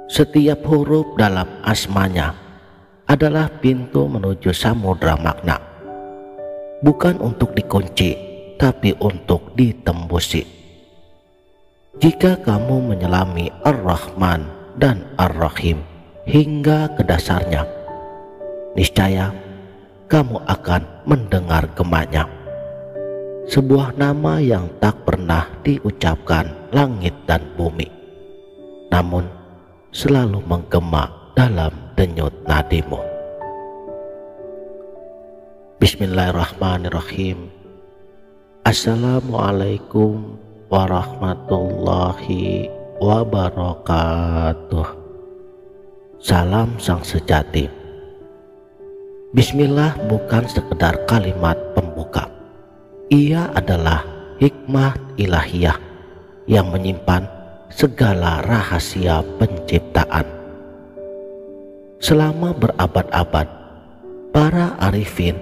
Setiap huruf dalam asmanya adalah pintu menuju samudra makna, bukan untuk dikunci, tapi untuk ditembusi. Jika kamu menyelami Ar-Rahman dan Ar-Rahim hingga ke dasarnya, niscaya kamu akan mendengar gemanya. Sebuah nama yang tak pernah diucapkan langit dan bumi, namun selalu menggema dalam denyut nadimu. Bismillahirrahmanirrahim. Assalamualaikum warahmatullahi wabarakatuh. Salam sang sejati. Bismillah bukan sekedar kalimat pembuka. Ia adalah hikmah ilahiyah yang menyimpan segala rahasia penciptaan. Selama berabad-abad, para arifin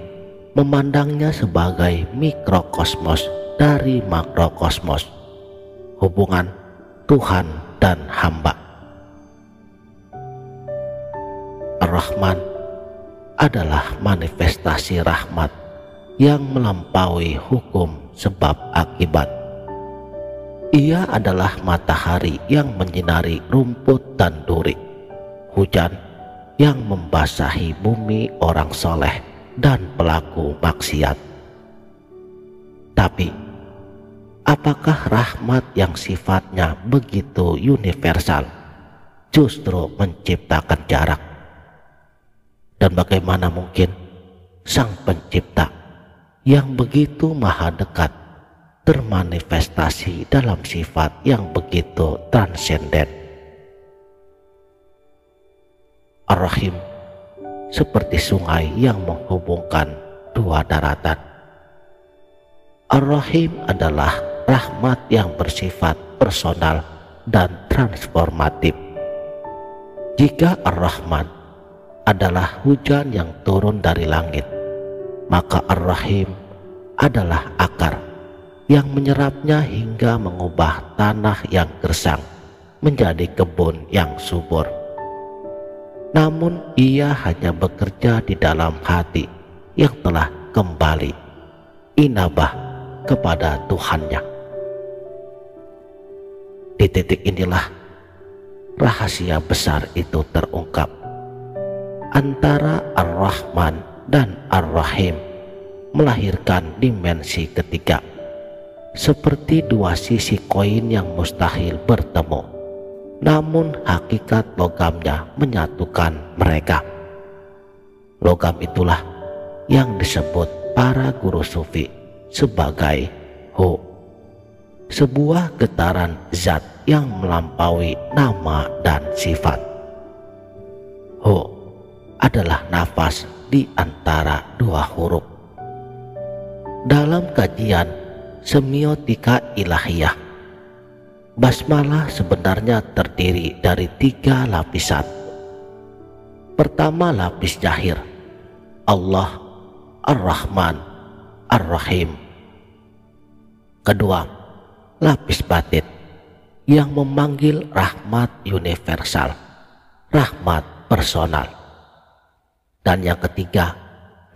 memandangnya sebagai mikrokosmos dari makrokosmos, hubungan Tuhan dan hamba. Ar-Rahman adalah manifestasi rahmat yang melampaui hukum sebab akibat. Ia adalah matahari yang menyinari rumput dan duri, hujan yang membasahi bumi orang soleh dan pelaku maksiat. Tapi, apakah rahmat yang sifatnya begitu universal justru menciptakan jarak? Dan bagaimana mungkin Sang Pencipta yang begitu maha dekat termanifestasi dalam sifat yang begitu transenden? Ar-Rahim seperti sungai yang menghubungkan dua daratan. Ar-Rahim adalah rahmat yang bersifat personal dan transformatif. Jika Ar-Rahman adalah hujan yang turun dari langit, maka Ar-Rahim adalah akar yang menyerapnya hingga mengubah tanah yang gersang menjadi kebun yang subur. Namun ia hanya bekerja di dalam hati yang telah kembali inabah kepada Tuhannya. Di titik inilah rahasia besar itu terungkap. Antara Ar-Rahman dan Ar-Rahim melahirkan dimensi ketiga, seperti dua sisi koin yang mustahil bertemu, namun hakikat logamnya menyatukan mereka. Logam itulah yang disebut para guru sufi sebagai Hu, sebuah getaran zat yang melampaui nama dan sifat. Hu adalah nafas di antara dua huruf. Dalam kajian semiotika ilahiyah, basmalah sebenarnya terdiri dari 3 lapisan. Pertama, lapis zahir, Allah, Ar-Rahman, Ar-Rahim. Kedua, lapis batin yang memanggil rahmat universal, rahmat personal. Dan yang ketiga,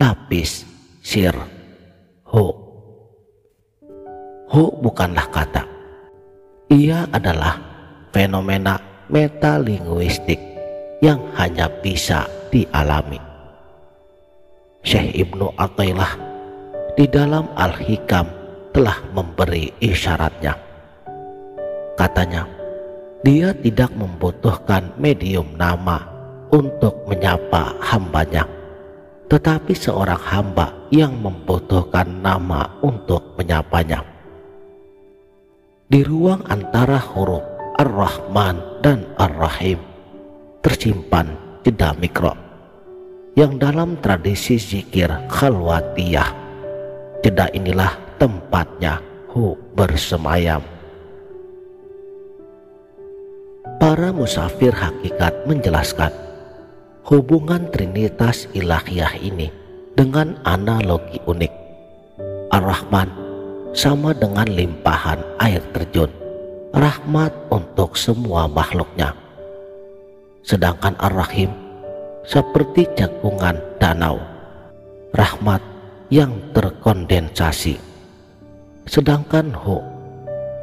lapis sir, Hu. Hu bukanlah kata. Ia adalah fenomena metalinguistik yang hanya bisa dialami. Syekh Ibnu Athaillah di dalam Al-Hikam telah memberi isyaratnya. Katanya, dia tidak membutuhkan medium nama untuk menyapa hambanya, tetapi seorang hamba yang membutuhkan nama untuk menyapanya. Di ruang antara huruf Ar-Rahman dan Ar-Rahim tersimpan jeda mikro yang dalam tradisi zikir khalwatiyah, jeda inilah tempatnya Hu bersemayam. Para musafir hakikat menjelaskan hubungan trinitas ilahiyah ini dengan analogi unik. Ar-Rahman sama dengan limpahan air terjun, rahmat untuk semua makhluknya. Sedangkan Ar-Rahim seperti cekungan danau, rahmat yang terkondensasi. Sedangkan Hu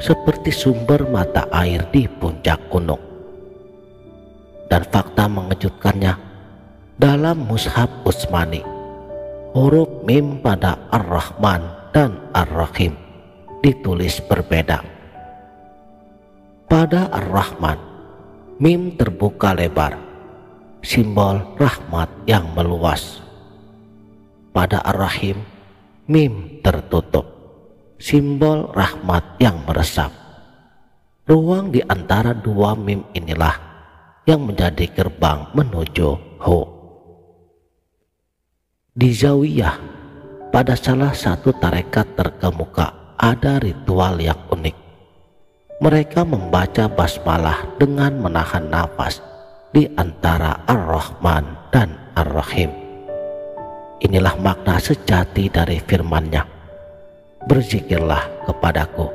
seperti sumber mata air di puncak gunung. Dan fakta mengejutkannya, dalam mushaf Utsmani, huruf mim pada Ar-Rahman dan Ar-Rahim ditulis berbeda. Pada Ar-Rahman, mim terbuka lebar, simbol rahmat yang meluas. Pada Ar-Rahim, mim tertutup, simbol rahmat yang meresap. Ruang di antara dua mim inilah yang menjadi gerbang menuju Hu. Di Zawiyah, pada salah satu tarekat terkemuka ada ritual yang unik. Mereka membaca basmalah dengan menahan nafas di antara Ar-Rahman dan Ar-Rahim. Inilah makna sejati dari firman-Nya. Berzikirlah kepadaku,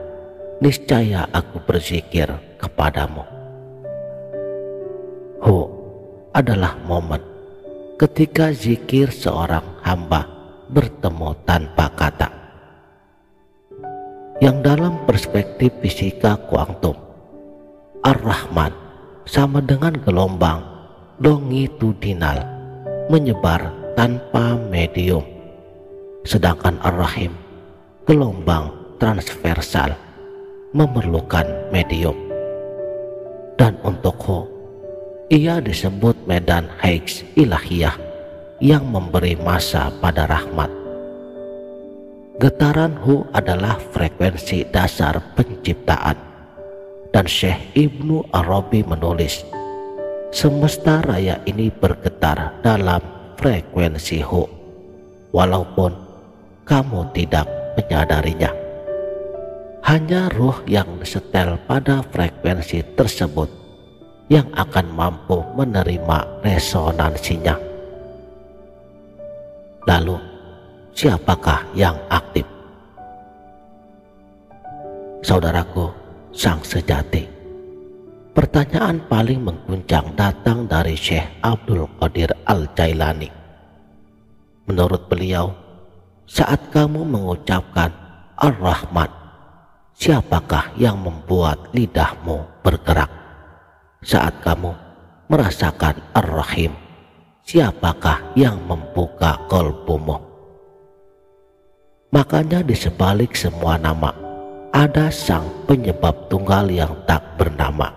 niscaya aku berzikir kepadamu. Hu adalah momen ketika zikir seorang hamba bertemu tanpa kata. Yang dalam perspektif fisika kuantum, Ar-Rahman sama dengan gelombang longitudinal menyebar tanpa medium, sedangkan Ar-Rahim gelombang transversal memerlukan medium. Dan untuk Hu, ia disebut medan Higgs ilahiyah yang memberi massa pada rahmat. Getaran Hu adalah frekuensi dasar penciptaan, dan Syekh Ibnu Arabi menulis, semesta raya ini bergetar dalam frekuensi Hu, walaupun kamu tidak menyadarinya. Hanya ruh yang disetel pada frekuensi tersebut yang akan mampu menerima resonansinya. Lalu, siapakah yang aktif? Saudaraku, sang sejati, pertanyaan paling mengguncang datang dari Syekh Abdul Qadir Al-Jailani. Menurut beliau, saat kamu mengucapkan Ar-Rahman, siapakah yang membuat lidahmu bergerak? Saat kamu merasakan Ar-Rahim, siapakah yang membuka kolbumu? Makanya di sebalik semua nama ada sang penyebab tunggal yang tak bernama.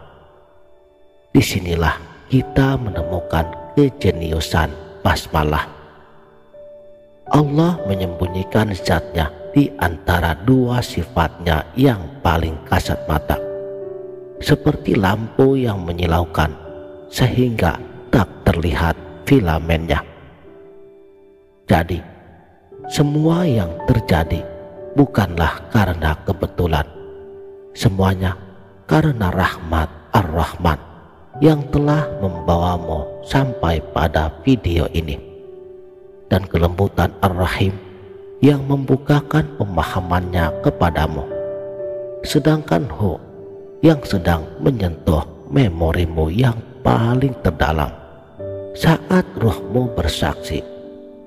Disinilah kita menemukan kejeniusan basmalah. Allah menyembunyikan zatnya di antara dua sifatnya yang paling kasat mata, seperti lampu yang menyilaukan sehingga tak terlihat filamennya. Jadi semua yang terjadi bukanlah karena kebetulan, semuanya karena rahmat Ar-Rahman yang telah membawamu sampai pada video ini, dan kelembutan Ar-Rahim yang membukakan pemahamannya kepadamu, sedangkan Hu yang sedang menyentuh memorimu yang paling terdalam saat ruhmu bersaksi,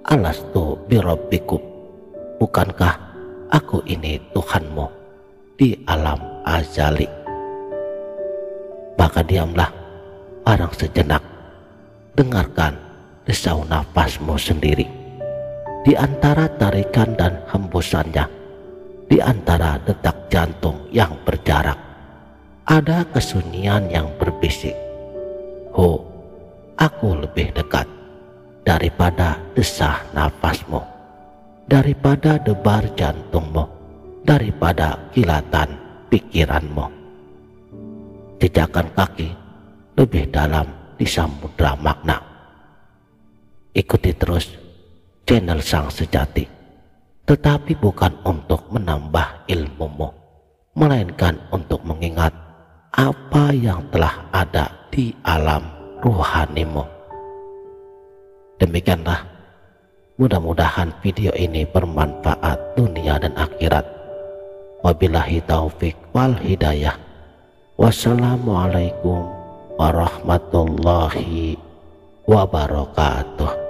alastu birabbikum, bukankah aku ini Tuhanmu di alam azali. Maka diamlah barang sejenak, dengarkan desau nafasmu sendiri, di antara tarikan dan hembusannya, di antara detak jantung yang berjarak, ada kesunyian yang berbisik, Hu, aku lebih dekat daripada desah nafasmu, daripada debar jantungmu, daripada kilatan pikiranmu. Jejakan kaki lebih dalam di samudra makna. Ikuti terus channel Sang Sejati, tetapi bukan untuk menambah ilmumu, melainkan untuk mengingat apa yang telah ada di alam ruhanimu. Demikianlah, mudah-mudahan video ini bermanfaat dunia dan akhirat. Wabillahi taufik wal hidayah. Wassalamualaikum warahmatullahi wabarakatuh.